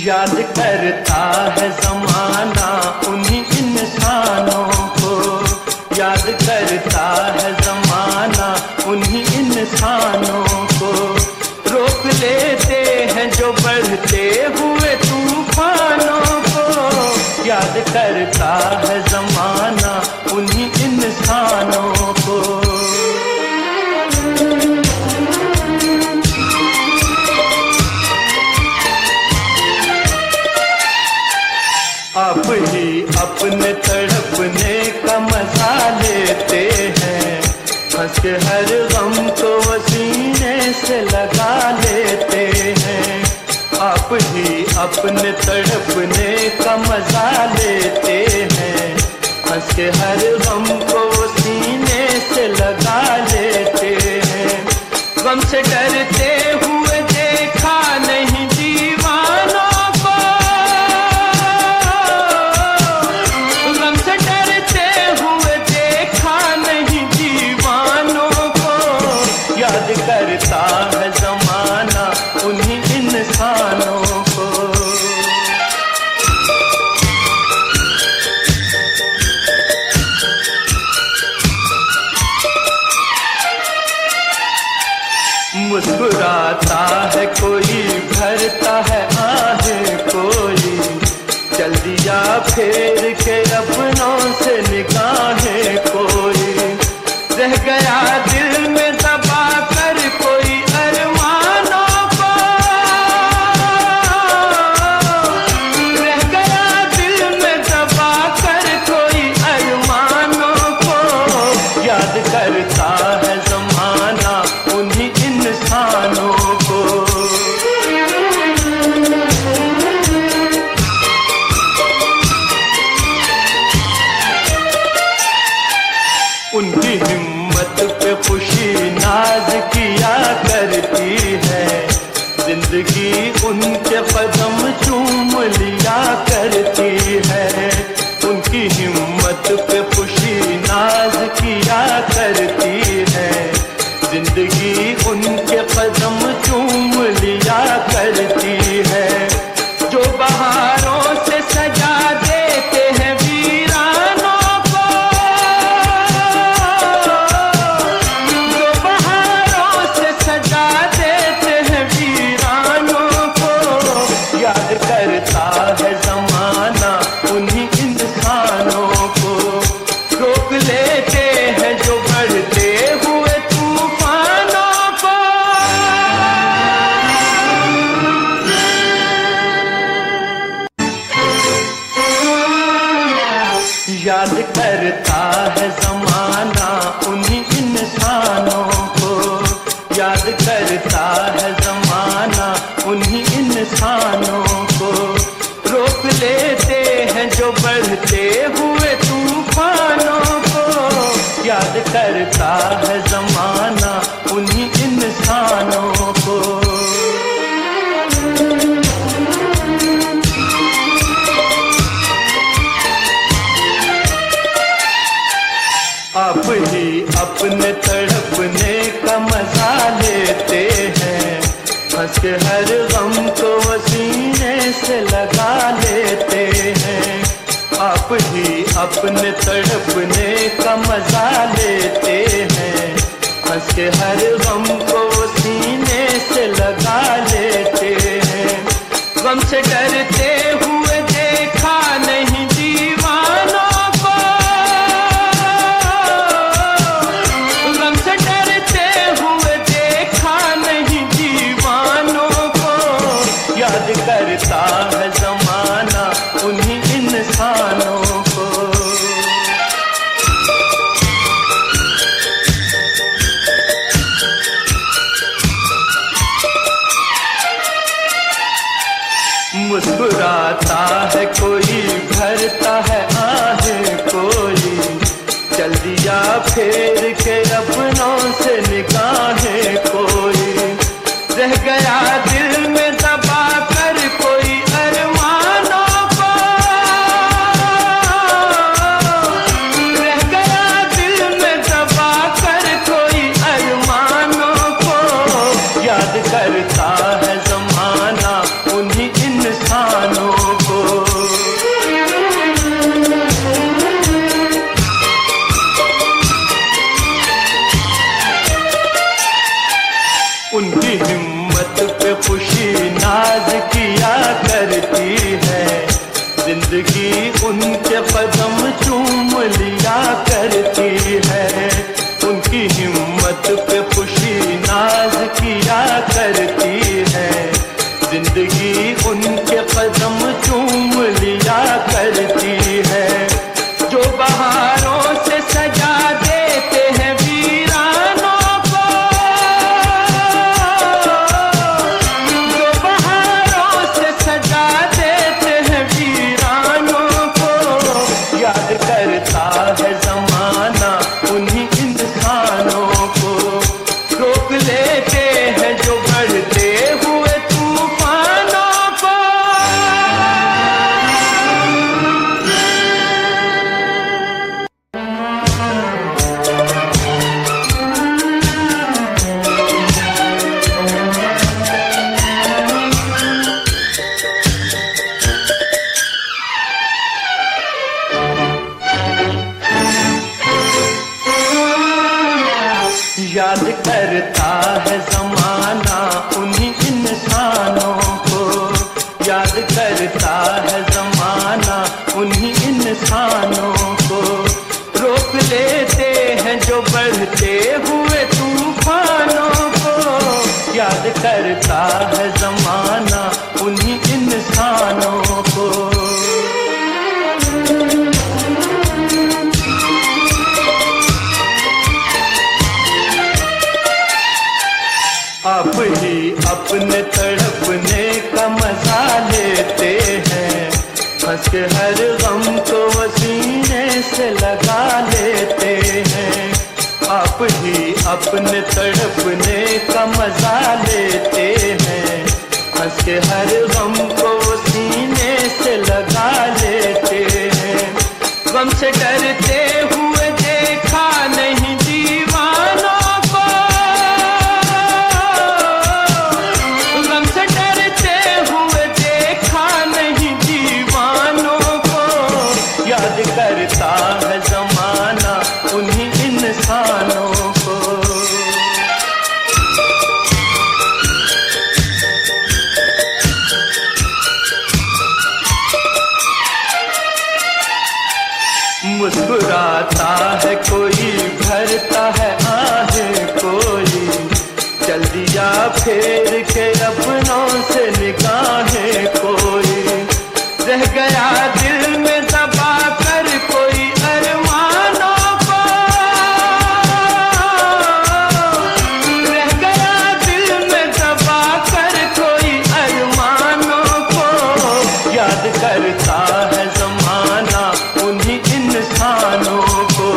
याद करता है जमाना उन्हीं इंसानों को, याद करता है जमाना उन्हीं इंसानों को। रोक लेते हैं जो बढ़ते हुए तूफानों को, याद करता है जमाना उन्हीं इंसानों को। आप ही अपने तड़पने का मजा लेते हैं, हंस के हर गम को सीने से लगा लेते हैं। आप ही अपने तड़पने का मजा लेते हैं, हंस के हर गम को सीने से लगा लेते हैं। गम से डरते हुए देखा नहीं दीवानों को, गम से डरते हुए देखा नहीं दीवानों को। याद करता है जमाना उन्हीं इंसानों को। मुस्कुराता है कोई, भरता है आहें कोई, चल दिया फेर के अपनों से निगाहें कोई। रह गया दिल में दबा कर कोई अरमानों को, रह गया दिल में दबा कर कोई अरमानों को। याद करता है जमाना उन्हीं इंसानों को। उनकी हिम्मत पे खुशी नाज किया करती है, जिंदगी उनके कदम चूम लिया करती है। उनकी हिम्मत पे खुशी नाज किया करती है, जिंदगी उनके कदम चूम लिया करती है। जो बहारों से सजा देते हैं वीरानों को, जो बहारों से सजा देते हैं वीरानों को। याद करता है जमाना उन्हीं इंसानों को। रोक लेते हैं जो बढ़ते हुए तूफानों को। याद करता है जमाना उन्हीं इंसानों को, याद करता है जमाना उन्हीं इंसानों को। रोक लेते हैं जो बढ़ते हुए तूफानों को, याद करता है जमाना उन्हीं इंसानों को। आप ही अपने तड़पने का मजा लेते हैं, हंस के हर गम को सीने से लगा लेते हैं। आप ही अपने तड़पने का मजा लेते हैं, हंस के हर गम को सीने से लगा लेते हैं। गम से डरते हुए देखा नहीं दीवानों को, गम से डरते हुए देखा नहीं दीवानों को। याद करता है जमाना उन्हीं इंसानों को। मुस्कुराता है कोई, भरता है आहें कोई, चल दिया फेर के अपनों से निगाहें कोई। रह गया दिल में दबा कर कोई अरमानों को, रह गया दिल में दबा कर कोई अरमानों को। याद करता है जमाना उन्हीं इंसान हिम्मत पे खुशी नाज किया करती है, जिंदगी उनके कदम चूम लिया करती है। उनकी हिम्मत पे खुशी नाज किया करती है, जिंदगी उनके कदम चूम लिया करती है। जो बहारों से सजा देते हैं वीरानों को, जो बहारों से सजा देते हैं वीरानों को, याद करता है जमाना उन्हीं इंसानों को। रोक लेते हैं जो बढ़ते हुए तूफानों को। याद करता है जमाना उन्हीं इंसानों को, याद करता है जमाना उन्हीं इंसानों को। रोक लेते हैं जो बढ़ते हुए तूफानों को, याद करता है जमाना उन्हीं इंसानों को। आप ही अपने तड़पने का मजा लेते हैं, हंस के हर गम को वो सीने से लगा लेते हैं। आप ही अपने तड़पने का मजा लेते हैं, हंस के हर गम को वो सीने से लगा लेते हैं। गम से डरते हुए देखा नहीं दीवानों को, गम से डरते हुए देखा नहीं दीवानों को। याद करता है जमाना उन्हीं इंसानों को। मुस्कुराता है कोई, भरता है आहें कोई, चल दिया फेर के अपनों से निगाहें कोई। रह गया दिल में दबा कर कोई अरमानों को, रह गया दिल में दबा कर कोई अरमानों को। याद करता है जमाना उन्हीं इंसानों को।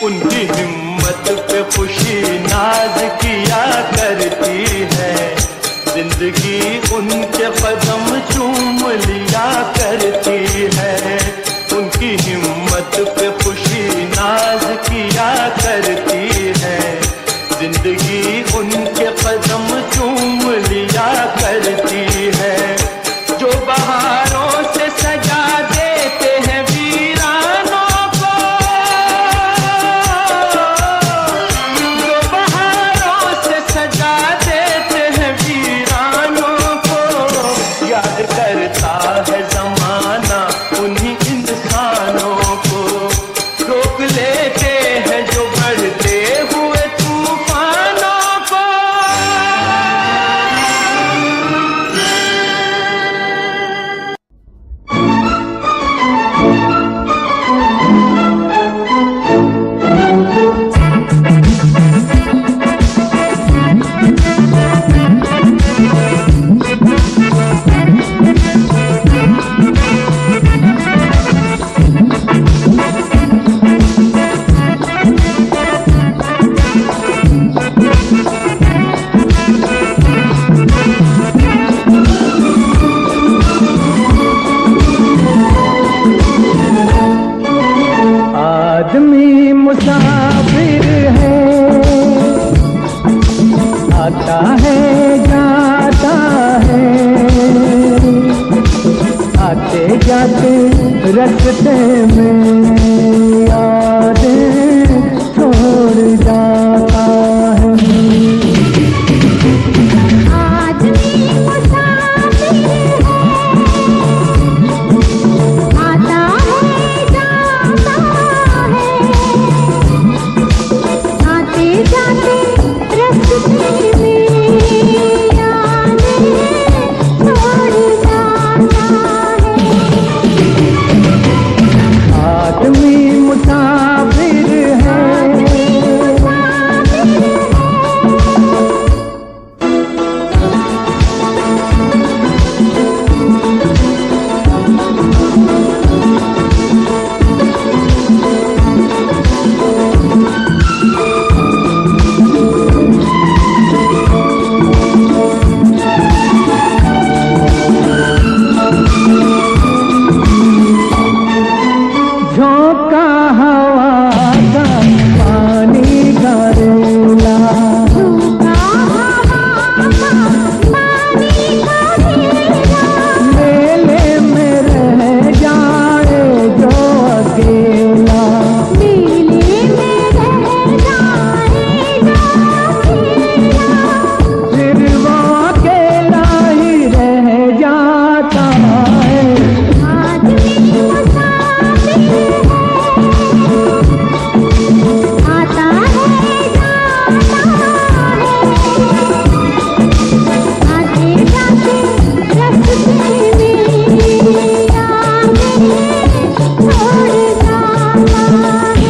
उनकी हिम्मत पे खुशी नाज किया करती है, जिंदगी उनके कदम चूम लिया करती है। उनकी हिम्मत पे खुशी नाज किया करती है, जिंदगी उनके कदम चूम लिया करती है। जो बहारों से सजा देते हैं वीरानों को, जो बहारों से सजा देते हैं वीरानों को। याद करता है जमाना उन्हीं इंसानों को। रोक लेते हैं जो बढ़ते हुए तूफानों को। आदमी मुसाफिर है, आता है जाता है, आते जाते रस्ते में यादें छोड़ जाता है। आदमी मुसाफिर है, आता है जाता है, आते जाते रस्ते में यादें छोड़ जाता है। आदमी मुसाफिर है, झोंका हवा का पानी घरेला, झूठा हवा का पानी का घेरा, मेले में रह जाए जो अकेला, मेले में रह जाए जो अकेला, फिर वो अकेला ही रह जाता है। आदमी मुसाफिर है, आता है जाता है, आते जाते रस्ते में यादें छोड़ जाता है।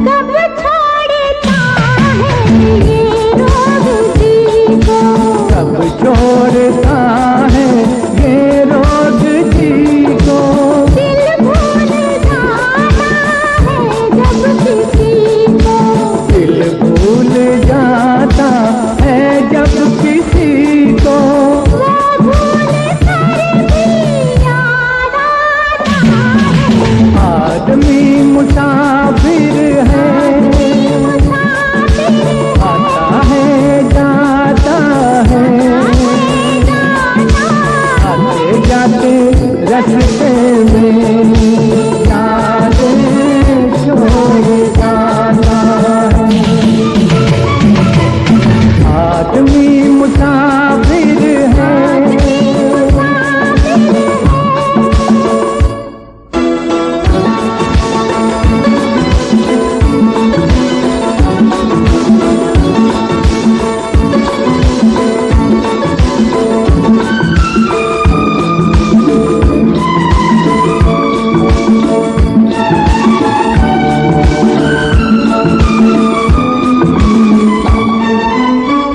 कब छोड़ता है ये रोग जी को, कब छोड़ता है ये रोग जी को, दिल भूल जाता है जब किसी को, दिल भूल जाता है जब किसी को, वो भूल कर भी याद आता है। आदमी मुसाफिर है, मुसाफिर आता है जाता है, आते जाते रस्ते में यादें छोड़ जाता है। आदमी मुसाफिर है,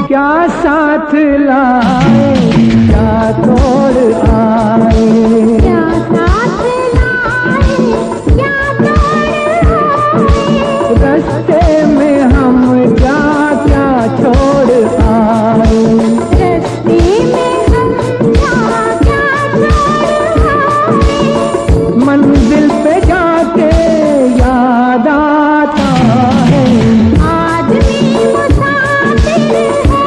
क्या साथ लाए क्या तोड़ आए, क्या साथ लाए क्या तोड़ आए, रस्ते में हम क्या क्या छोड़ आए, रस्ते में हम क्या क्या छोड़ आए, मंजिल पे जाके याद आता है। आदमी मुसाफिर है,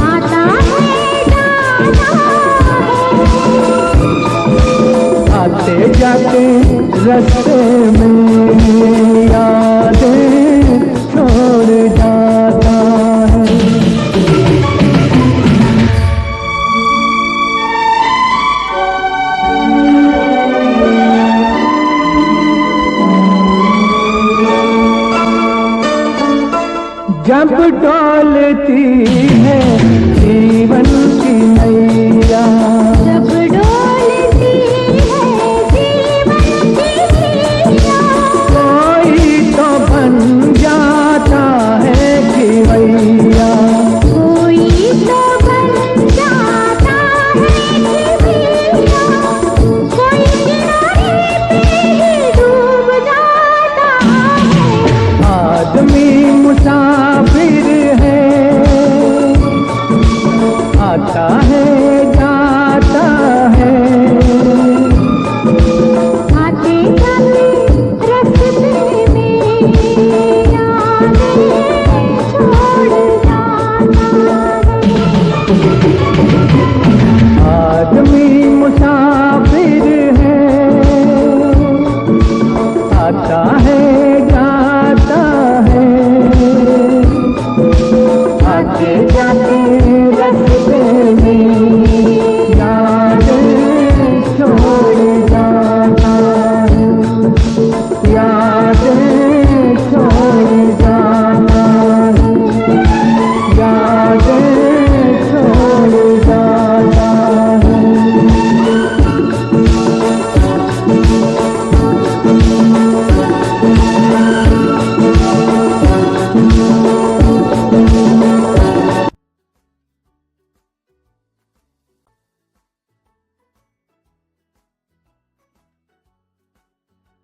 आता है जाता है, आते जाते रस्ते में यादें छोड़ जाता है। जब डोलती है जीवन की नैया,